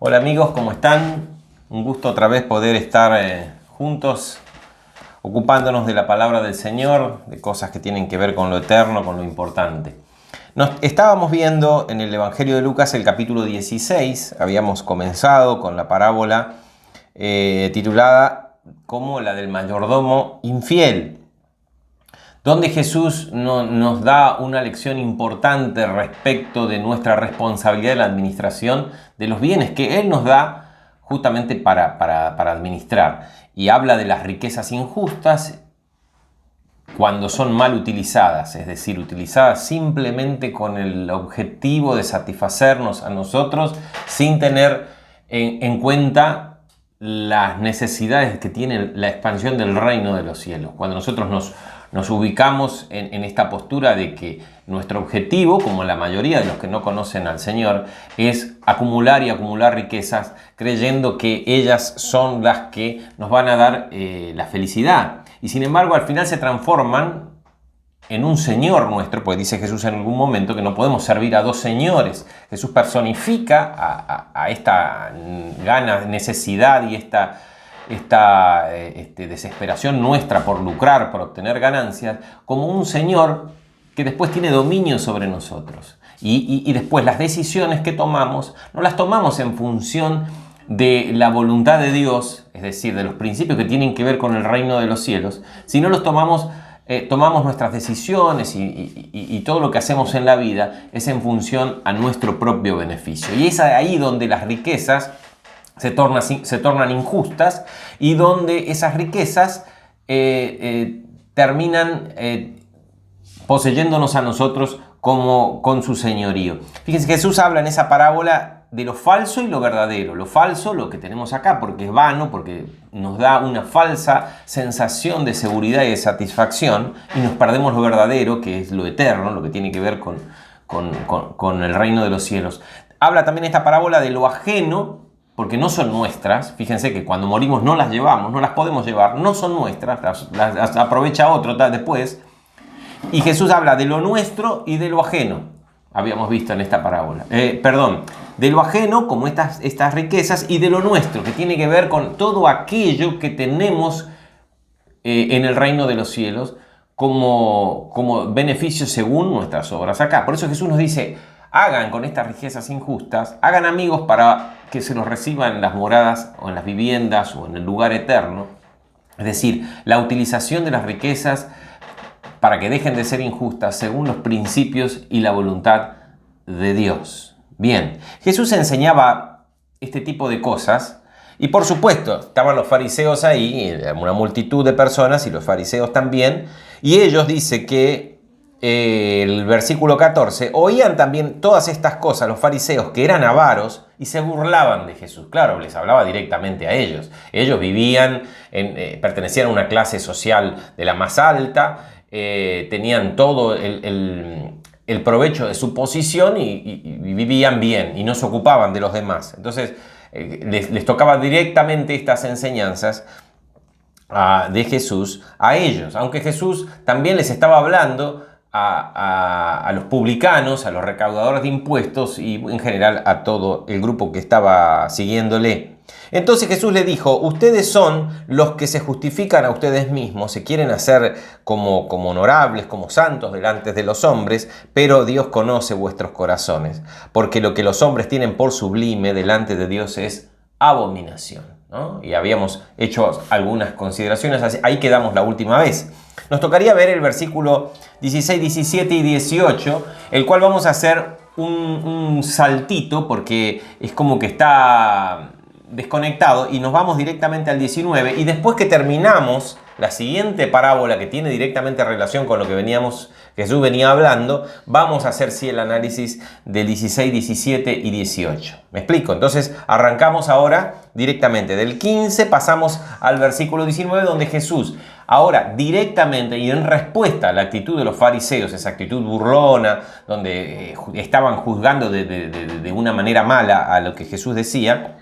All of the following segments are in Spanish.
Hola amigos, ¿cómo están? Un gusto otra vez poder estar juntos ocupándonos de la palabra del Señor, de cosas que tienen que ver con lo eterno, con lo importante. Estábamos viendo en el Evangelio de Lucas el capítulo 16, habíamos comenzado con la parábola titulada como la del mayordomo infiel, donde Jesús nos da una lección importante respecto de nuestra responsabilidad en la administración de los bienes que Él nos da justamente para administrar. Y habla de las riquezas injustas cuando son mal utilizadas, es decir, utilizadas simplemente con el objetivo de satisfacernos a nosotros sin tener en cuenta las necesidades que tiene la expansión del reino de los cielos. Cuando nosotros nos ubicamos en esta postura de que nuestro objetivo, como la mayoría de los que no conocen al Señor, es acumular y acumular riquezas, creyendo que ellas son las que nos van a dar la felicidad. Y sin embargo, al final se transforman en un Señor nuestro, pues dice Jesús en algún momento que no podemos servir a dos señores. Jesús personifica a esta necesidad y esta desesperación nuestra por lucrar, por obtener ganancias, como un Señor que después tiene dominio sobre nosotros. Y después las decisiones que tomamos, no las tomamos en función de la voluntad de Dios, es decir, de los principios que tienen que ver con el reino de los cielos, sino los tomamos nuestras decisiones y todo lo que hacemos en la vida es en función a nuestro propio beneficio. Y es ahí donde las riquezas se tornan injustas y donde esas riquezas terminan poseyéndonos a nosotros como con su señorío. Fíjense, Jesús habla en esa parábola de lo falso y lo verdadero. Lo falso, lo que tenemos acá, porque es vano, porque nos da una falsa sensación de seguridad y de satisfacción, y nos perdemos lo verdadero, que es lo eterno, lo que tiene que ver con el reino de los cielos. Habla también esta parábola de lo ajeno, porque no son nuestras. Fíjense que cuando morimos no las llevamos, no las podemos llevar, no son nuestras, las aprovecha otro después. Y Jesús habla de lo nuestro y de lo ajeno, habíamos visto en esta parábola. De lo ajeno, como estas riquezas, y de lo nuestro, que tiene que ver con todo aquello que tenemos en el reino de los cielos como beneficio según nuestras obras acá. Por eso Jesús nos dice: hagan con estas riquezas injustas, hagan amigos para que se los reciban en las moradas o en las viviendas o en el lugar eterno. Es decir, la utilización de las riquezas para que dejen de ser injustas según los principios y la voluntad de Dios. Bien, Jesús enseñaba este tipo de cosas y por supuesto estaban los fariseos ahí, una multitud de personas y los fariseos también, y ellos dice que el versículo 14, oían también todas estas cosas los fariseos que eran avaros y se burlaban de Jesús. Claro, les hablaba directamente a ellos. Ellos pertenecían a una clase social de la más alta, tenían todo el provecho de su posición y vivían bien y no se ocupaban de los demás. Entonces les tocaba directamente estas enseñanzas de Jesús a ellos, aunque Jesús también les estaba hablando a los publicanos, a los recaudadores de impuestos y en general a todo el grupo que estaba siguiéndole. Entonces Jesús le dijo: ustedes son los que se justifican a ustedes mismos, se quieren hacer como honorables, como santos delante de los hombres, pero Dios conoce vuestros corazones, porque lo que los hombres tienen por sublime delante de Dios es abominación, ¿no? Y habíamos hecho algunas consideraciones, ahí quedamos la última vez. Nos tocaría ver el versículo 16, 17 y 18, el cual vamos a hacer un saltito porque es como que está desconectado, y nos vamos directamente al 19, y después que terminamos la siguiente parábola que tiene directamente relación con lo que Jesús venía hablando, vamos a hacer el análisis del 16, 17 y 18. ¿Me explico? Entonces arrancamos ahora directamente del 15, pasamos al versículo 19, donde Jesús ahora directamente y en respuesta a la actitud de los fariseos, esa actitud burlona, donde estaban juzgando de una manera mala a lo que Jesús decía,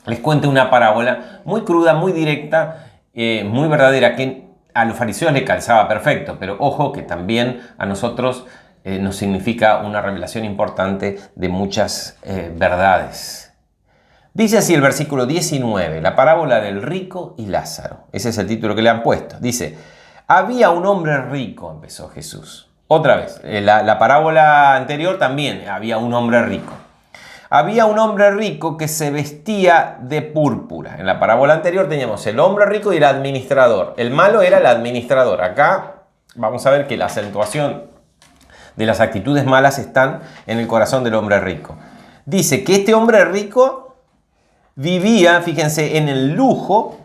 les cuenta una parábola muy cruda, muy directa, muy verdadera, que a los fariseos les calzaba perfecto, pero ojo que también a nosotros nos significa una revelación importante de muchas verdades. Dice así el versículo 19, la parábola del rico y Lázaro. Ese es el título que le han puesto. Dice, había un hombre rico, empezó Jesús. Otra vez, la parábola anterior también había un hombre rico. Había un hombre rico que se vestía de púrpura. En la parábola anterior teníamos el hombre rico y el administrador. El malo era el administrador. Acá vamos a ver que la acentuación de las actitudes malas están en el corazón del hombre rico. Dice que este hombre rico vivía, fíjense, en el lujo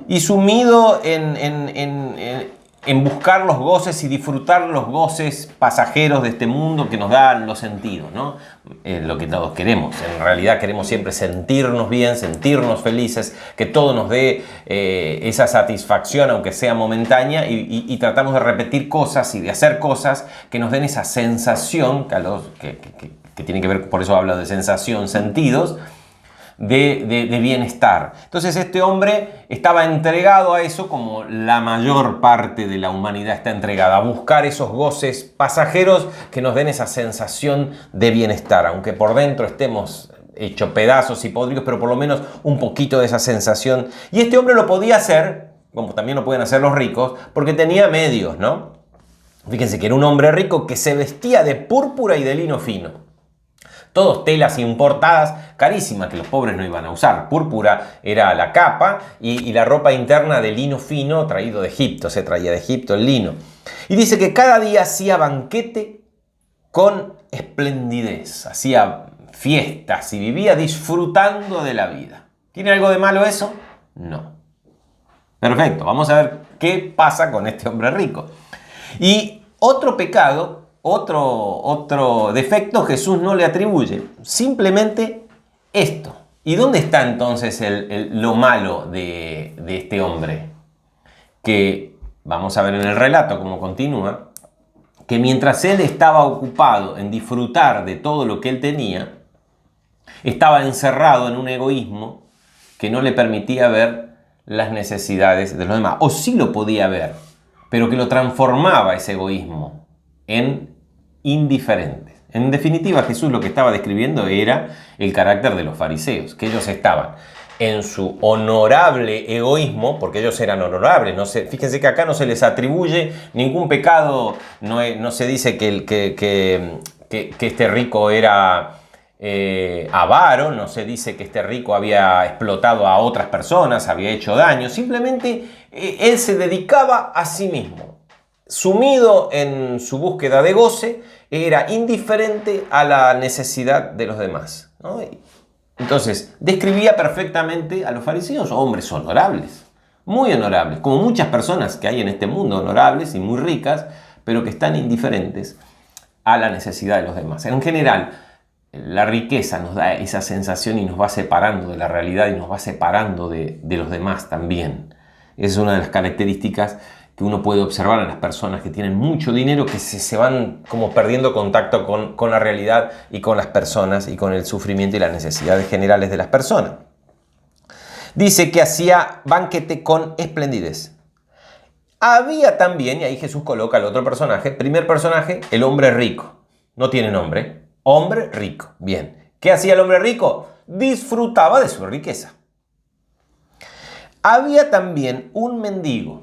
y sumido en buscar los goces y disfrutar los goces pasajeros de este mundo que nos dan los sentidos, ¿no? Lo que todos queremos. En realidad queremos siempre sentirnos bien, sentirnos felices, que todo nos dé esa satisfacción, aunque sea momentánea, y tratamos de repetir cosas y de hacer cosas que nos den esa sensación, que tiene que ver, por eso hablo de sensación, sentidos, de bienestar. Entonces este hombre estaba entregado a eso, como la mayor parte de la humanidad está entregada, a buscar esos goces pasajeros que nos den esa sensación de bienestar, aunque por dentro estemos hechos pedazos y podridos, pero por lo menos un poquito de esa sensación. Y este hombre lo podía hacer, como también lo pueden hacer los ricos, porque tenía medios, ¿no? Fíjense que era un hombre rico que se vestía de púrpura y de lino fino. Todos telas importadas, carísimas, que los pobres no iban a usar. Púrpura era la capa y la ropa interna de lino fino traído de Egipto. Se traía de Egipto el lino. Y dice que cada día hacía banquete con esplendidez. Hacía fiestas y vivía disfrutando de la vida. ¿Tiene algo de malo eso? No. Perfecto, vamos a ver qué pasa con este hombre rico. Y otro pecado, otro defecto Jesús no le atribuye, simplemente esto. ¿Y dónde está entonces lo malo de este hombre? Que vamos a ver en el relato cómo continúa, que mientras él estaba ocupado en disfrutar de todo lo que él tenía, estaba encerrado en un egoísmo que no le permitía ver las necesidades de los demás. O sí lo podía ver, pero que lo transformaba ese egoísmo en indiferentes. En definitiva, Jesús lo que estaba describiendo era el carácter de los fariseos, que ellos estaban en su honorable egoísmo, porque ellos eran honorables. Fíjense que acá no se les atribuye ningún pecado, no se dice que este rico era avaro, no se dice que este rico había explotado a otras personas, había hecho daño, simplemente él se dedicaba a sí mismo. Sumido en su búsqueda de goce, era indiferente a la necesidad de los demás, ¿no? Entonces, describía perfectamente a los fariseos, hombres honorables, muy honorables, como muchas personas que hay en este mundo, honorables y muy ricas, pero que están indiferentes a la necesidad de los demás. En general, la riqueza nos da esa sensación y nos va separando de la realidad y nos va separando de los demás también. Es una de las características que uno puede observar en las personas que tienen mucho dinero, que se van como perdiendo contacto con la realidad y con las personas y con el sufrimiento y las necesidades generales de las personas. Dice que hacía banquete con esplendidez. Había también, y ahí Jesús coloca al otro personaje, primer personaje, el hombre rico. No tiene nombre. Hombre rico. Bien. ¿Qué hacía el hombre rico? Disfrutaba de su riqueza. Había también un mendigo.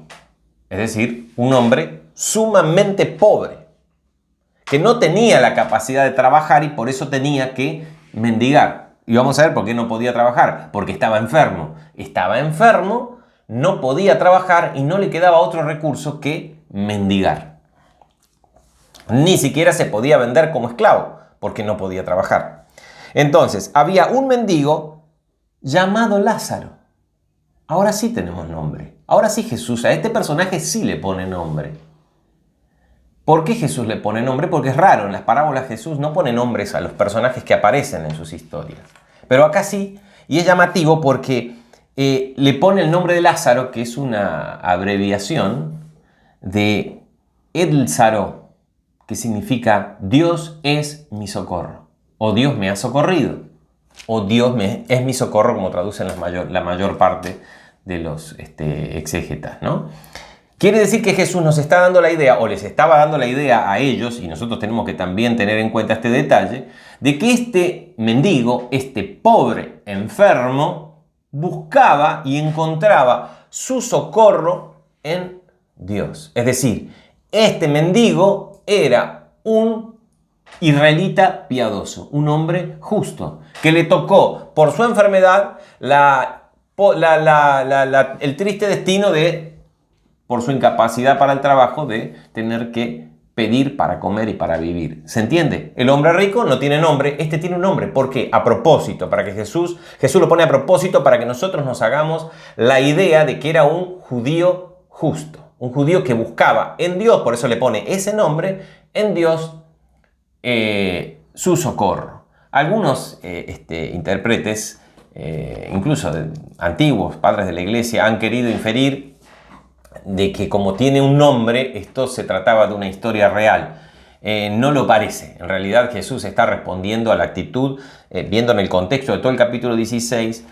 Es decir, un hombre sumamente pobre, que no tenía la capacidad de trabajar y por eso tenía que mendigar. Y vamos a ver por qué no podía trabajar, porque estaba enfermo. Estaba enfermo, no podía trabajar y no le quedaba otro recurso que mendigar. Ni siquiera se podía vender como esclavo, porque no podía trabajar. Entonces, había un mendigo llamado Lázaro. Ahora sí tenemos nombre. Ahora sí Jesús, a este personaje sí le pone nombre. ¿Por qué Jesús le pone nombre? Porque es raro, en las parábolas Jesús no pone nombres a los personajes que aparecen en sus historias. Pero acá sí, y es llamativo porque le pone el nombre de Lázaro, que es una abreviación de Etzaro, que significa Dios es mi socorro, o Dios me ha socorrido, o Dios es mi socorro, como traducen la mayor parte de los exégetas, ¿no? Quiere decir que Jesús nos está dando la idea, o les estaba dando la idea a ellos, y nosotros tenemos que también tener en cuenta este detalle, de que este mendigo, este pobre enfermo, buscaba y encontraba su socorro en Dios. Es decir, este mendigo era un israelita piadoso, un hombre justo, que le tocó por su enfermedad el triste destino de, por su incapacidad para el trabajo, de tener que pedir para comer y para vivir. ¿Se entiende? El hombre rico no tiene nombre, este tiene un nombre. ¿Por qué? A propósito, para que Jesús lo pone a propósito para que nosotros nos hagamos la idea de que era un judío justo, un judío que buscaba en Dios, por eso le pone ese nombre, en Dios, su socorro. Algunos intérpretes, incluso antiguos padres de la iglesia, han querido inferir de que como tiene un nombre, esto se trataba de una historia real. No lo parece. En realidad Jesús está respondiendo a la actitud, viendo en el contexto de todo el capítulo 16,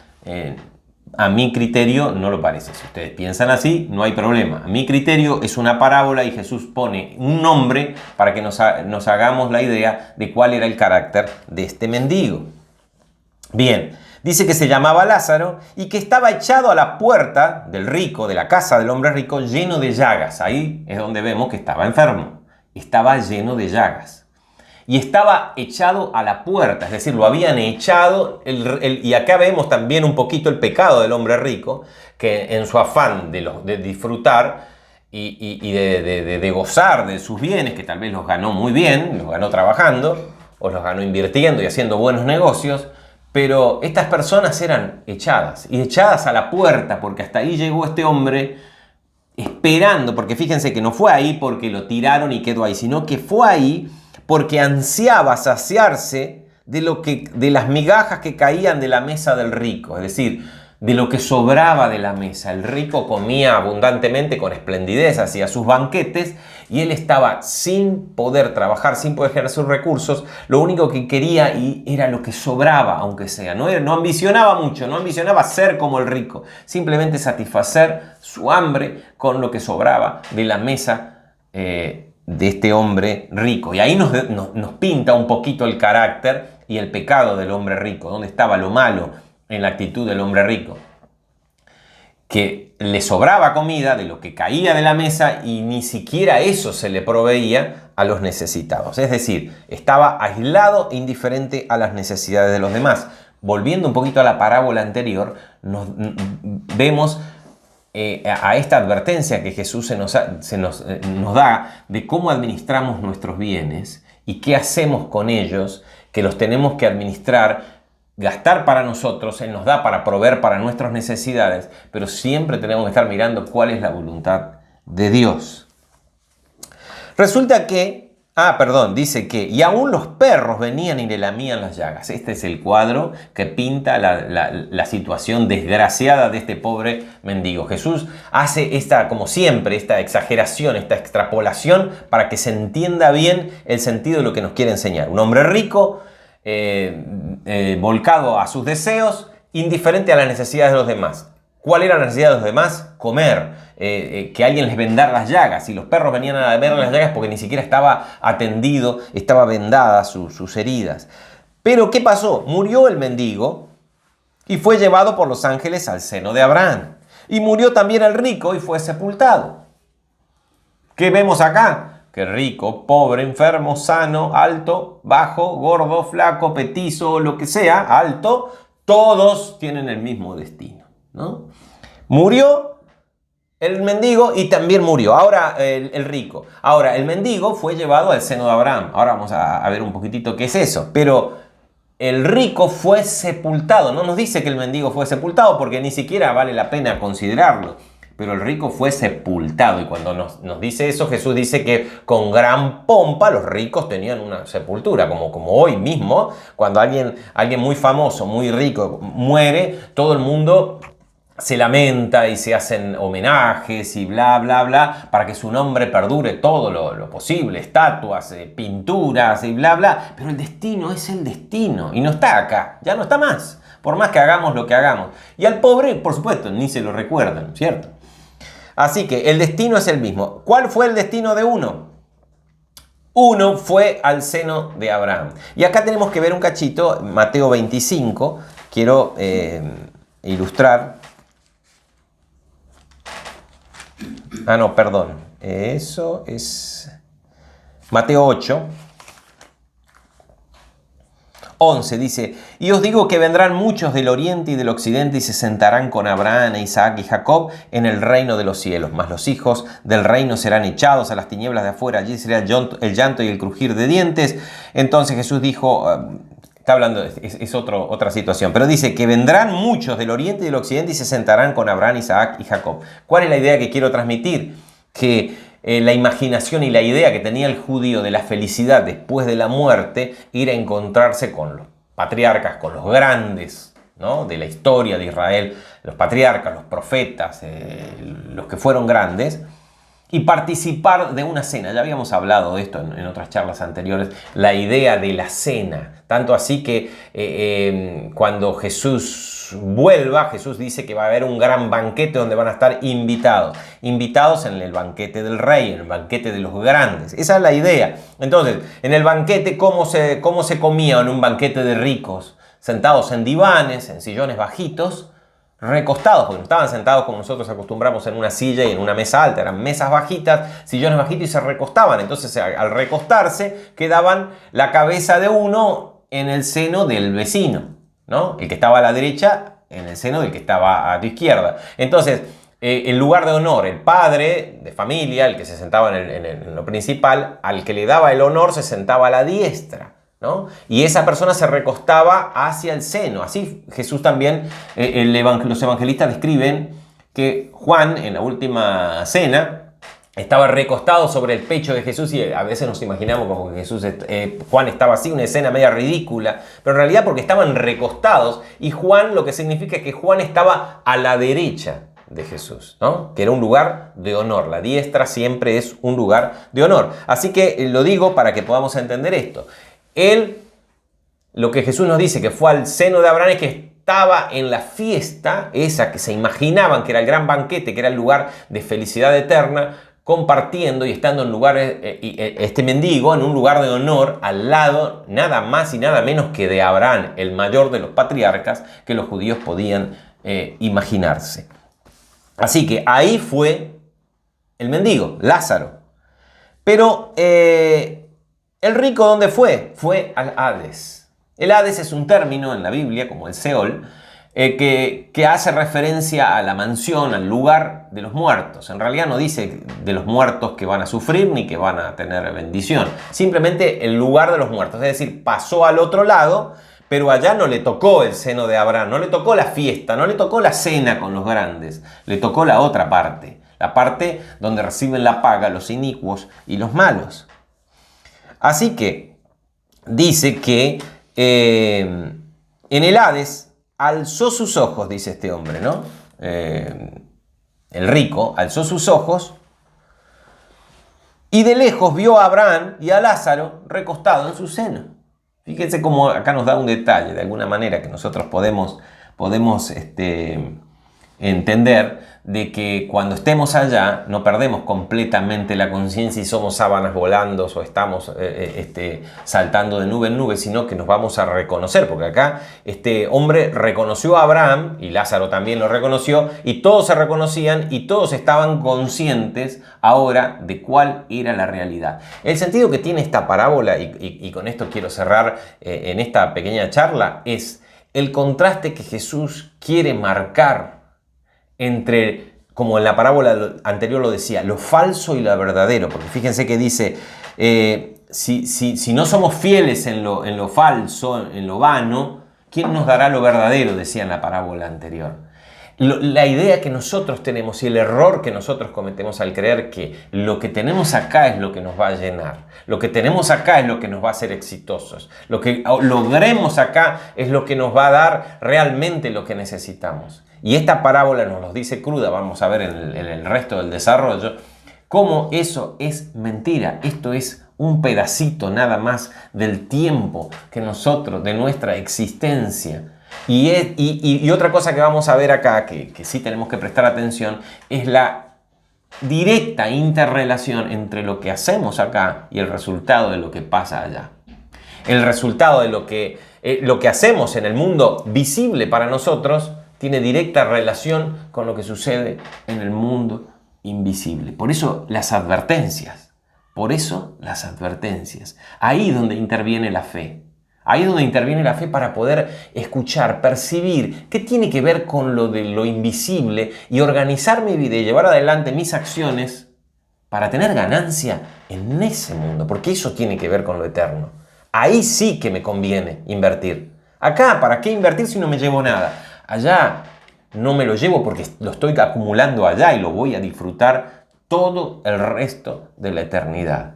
a mi criterio no lo parece. Si ustedes piensan así, no hay problema. A mi criterio es una parábola y Jesús pone un nombre para que nos hagamos la idea de cuál era el carácter de este mendigo. Bien, dice que se llamaba Lázaro y que estaba echado a la puerta del rico, de la casa del hombre rico, lleno de llagas. Ahí es donde vemos que estaba enfermo. Estaba lleno de llagas. Y estaba echado a la puerta, es decir, lo habían echado, y acá vemos también un poquito el pecado del hombre rico, que en su afán de disfrutar y de gozar de sus bienes, que tal vez los ganó muy bien, los ganó trabajando, o los ganó invirtiendo y haciendo buenos negocios, pero estas personas eran echadas, y echadas a la puerta, porque hasta ahí llegó este hombre esperando, porque fíjense que no fue ahí porque lo tiraron y quedó ahí, sino que fue ahí porque ansiaba saciarse de las migajas que caían de la mesa del rico, es decir, de lo que sobraba de la mesa. El rico comía abundantemente, con esplendidez, hacía sus banquetes, y él estaba sin poder trabajar, sin poder generar sus recursos. Lo único que quería era lo que sobraba, aunque sea. No ambicionaba mucho, no ambicionaba ser como el rico, simplemente satisfacer su hambre con lo que sobraba de la mesa de este hombre rico. Y ahí nos pinta un poquito el carácter y el pecado del hombre rico. ¿Dónde estaba lo malo en la actitud del hombre rico? Que le sobraba comida de lo que caía de la mesa y ni siquiera eso se le proveía a los necesitados. Es decir, estaba aislado e indiferente a las necesidades de los demás. Volviendo un poquito a la parábola anterior, vemos a esta advertencia que Jesús nos da de cómo administramos nuestros bienes y qué hacemos con ellos, que los tenemos que administrar, gastar para nosotros. Él nos da para proveer para nuestras necesidades, pero siempre tenemos que estar mirando cuál es la voluntad de Dios. Resulta que, dice que, y aún los perros venían y le lamían las llagas. Este es el cuadro que pinta la situación desgraciada de este pobre mendigo. Jesús hace como siempre, esta exageración, esta extrapolación, para que se entienda bien el sentido de lo que nos quiere enseñar. Un hombre rico, volcado a sus deseos, indiferente a las necesidades de los demás. ¿Cuál era la necesidad de los demás? Comer, que alguien les vendara las llagas. Y los perros venían a ver las llagas porque ni siquiera estaba atendido, estaba vendadas sus heridas. Pero ¿qué pasó? Murió el mendigo y fue llevado por los ángeles al seno de Abraham. Y murió también el rico y fue sepultado. ¿Qué vemos acá? Que rico, pobre, enfermo, sano, alto, bajo, gordo, flaco, petizo, lo que sea, alto, todos tienen el mismo destino, ¿no? Murió el mendigo y también murió. Ahora el rico. Ahora el mendigo fue llevado al seno de Abraham. Ahora vamos a ver un poquitito qué es eso. Pero el rico fue sepultado. No nos dice que el mendigo fue sepultado porque ni siquiera vale la pena considerarlo. Pero el rico fue sepultado. Y cuando nos dice eso, Jesús dice que con gran pompa los ricos tenían una sepultura. Como hoy mismo, cuando alguien muy famoso, muy rico, muere, todo el mundo se lamenta y se hacen homenajes y bla, bla, bla, para que su nombre perdure todo lo posible, estatuas, pinturas y bla, bla. Pero el destino es el destino y no está acá, ya no está más, por más que hagamos lo que hagamos. Y al pobre, por supuesto, ni se lo recuerdan, ¿cierto? Así que el destino es el mismo. ¿Cuál fue el destino de uno? uno fue al seno de Abraham. Y acá tenemos que ver un cachito, Mateo 25, quiero ilustrar. Ah, no, perdón, eso es Mateo 8. 11 dice, y os digo que vendrán muchos del oriente y del occidente y se sentarán con Abraham, Isaac y Jacob en el reino de los cielos, mas los hijos del reino serán echados a las tinieblas de afuera, allí será el llanto y el crujir de dientes. Entonces Jesús dijo, está hablando, es otra situación, pero dice que vendrán muchos del oriente y del occidente y se sentarán con Abraham, Isaac y Jacob. ¿Cuál es la idea que quiero transmitir? Que la imaginación y la idea que tenía el judío de la felicidad después de la muerte, ir a encontrarse con los patriarcas, con los grandes, ¿no?, de la historia de Israel, los patriarcas, los profetas, los que fueron grandes, y participar de una cena. Ya habíamos hablado de esto en otras charlas anteriores, la idea de la cena. Tanto así que cuando Jesús vuelva, Jesús dice que va a haber un gran banquete donde van a estar invitados. Invitados en el banquete del rey, en el banquete de los grandes. Esa es la idea. Entonces, en el banquete, ¿cómo se comía en un banquete de ricos? Sentados en divanes, en sillones bajitos, recostados, porque no estaban sentados como nosotros acostumbramos en una silla y en una mesa alta, eran mesas bajitas, sillones bajitos y se recostaban. Entonces al recostarse quedaban la cabeza de uno en el seno del vecino, ¿no? El que estaba a la derecha en el seno del que estaba a tu izquierda. Entonces el lugar de honor, el padre de familia, el que se sentaba en lo principal, al que le daba el honor se sentaba a la diestra, ¿no? Y esa persona se recostaba hacia el seno. Así Jesús también, los evangelistas describen que Juan en la última cena estaba recostado sobre el pecho de Jesús y a veces nos imaginamos como que Juan estaba así, una escena media ridícula, pero en realidad porque estaban recostados, y Juan lo que significa es que Juan estaba a la derecha de Jesús, ¿no? Que era un lugar de honor. La diestra siempre es un lugar de honor. Así que lo digo para que podamos entender esto. Lo que Jesús nos dice que fue al seno de Abraham es que estaba en la fiesta, esa que se imaginaban que era el gran banquete, que era el lugar de felicidad eterna, compartiendo y estando en lugares, este mendigo, en un lugar de honor, al lado nada más y nada menos que de Abraham, el mayor de los patriarcas que los judíos podían imaginarse. Así que ahí fue el mendigo, Lázaro. Pero el rico, ¿dónde fue? Fue al Hades. El Hades es un término en la Biblia, como el Seol, que hace referencia a la mansión, al lugar de los muertos. En realidad no dice de los muertos que van a sufrir ni que van a tener bendición. Simplemente el lugar de los muertos. Es decir, pasó al otro lado, pero allá no le tocó el seno de Abraham, no le tocó la fiesta, no le tocó la cena con los grandes. Le tocó la otra parte. La parte donde reciben la paga los inicuos y los malos. Así que dice que en el Hades alzó sus ojos, dice este hombre, ¿no? El rico alzó sus ojos y de lejos vio a Abraham y a Lázaro recostado en su seno. Fíjense cómo acá nos da un detalle, de alguna manera, que nosotros podemos entender de que cuando estemos allá no perdemos completamente la conciencia y somos sábanas volando o estamos saltando de nube en nube, sino que nos vamos a reconocer, porque acá este hombre reconoció a Abraham y Lázaro también lo reconoció y todos se reconocían y todos estaban conscientes ahora de cuál era la realidad. El sentido que tiene esta parábola, y con esto quiero cerrar en esta pequeña charla, es el contraste que Jesús quiere marcar entre, como en la parábola anterior lo decía, lo falso y lo verdadero. Porque fíjense que dice, si no somos fieles en lo falso, en lo vano, ¿quién nos dará lo verdadero? Decía en la parábola anterior. La idea que nosotros tenemos y el error que nosotros cometemos al creer que lo que tenemos acá es lo que nos va a llenar, lo que tenemos acá es lo que nos va a hacer exitosos, lo que logremos acá es lo que nos va a dar realmente lo que necesitamos. Y esta parábola nos lo dice cruda, vamos a ver en el resto del desarrollo, cómo eso es mentira. Esto es un pedacito nada más del tiempo que nosotros, de nuestra existencia. Y otra cosa que vamos a ver acá, que sí tenemos que prestar atención, es la directa interrelación entre lo que hacemos acá y el resultado de lo que pasa allá. El resultado de lo que hacemos en el mundo visible para nosotros tiene directa relación con lo que sucede en el mundo invisible. Por eso las advertencias. Ahí donde interviene la fe. Ahí es donde interviene la fe para poder escuchar, percibir qué tiene que ver con lo de lo invisible y organizar mi vida y llevar adelante mis acciones para tener ganancia en ese mundo, porque eso tiene que ver con lo eterno. Ahí sí que me conviene invertir. Acá, ¿para qué invertir si no me llevo nada? Allá no me lo llevo porque lo estoy acumulando allá y lo voy a disfrutar todo el resto de la eternidad.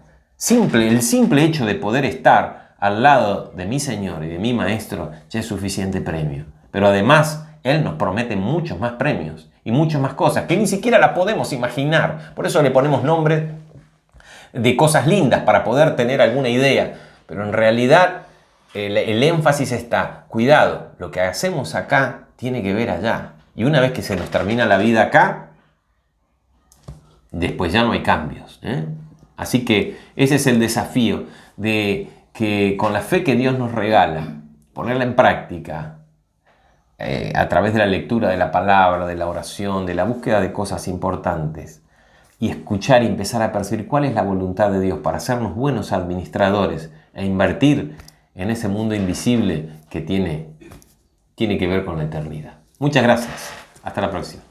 El simple hecho de poder estar al lado de mi Señor y de mi Maestro ya es suficiente premio. Pero además, Él nos promete muchos más premios y muchas más cosas que ni siquiera las podemos imaginar. Por eso le ponemos nombre de cosas lindas para poder tener alguna idea. Pero en realidad el énfasis está, cuidado, lo que hacemos acá tiene que ver allá. Y una vez que se nos termina la vida acá, después ya no hay cambios. Así que ese es el desafío de que con la fe que Dios nos regala, ponerla en práctica a través de la lectura de la palabra, de la oración, de la búsqueda de cosas importantes y escuchar y empezar a percibir cuál es la voluntad de Dios para hacernos buenos administradores e invertir en ese mundo invisible que tiene que ver con la eternidad. Muchas gracias. Hasta la próxima.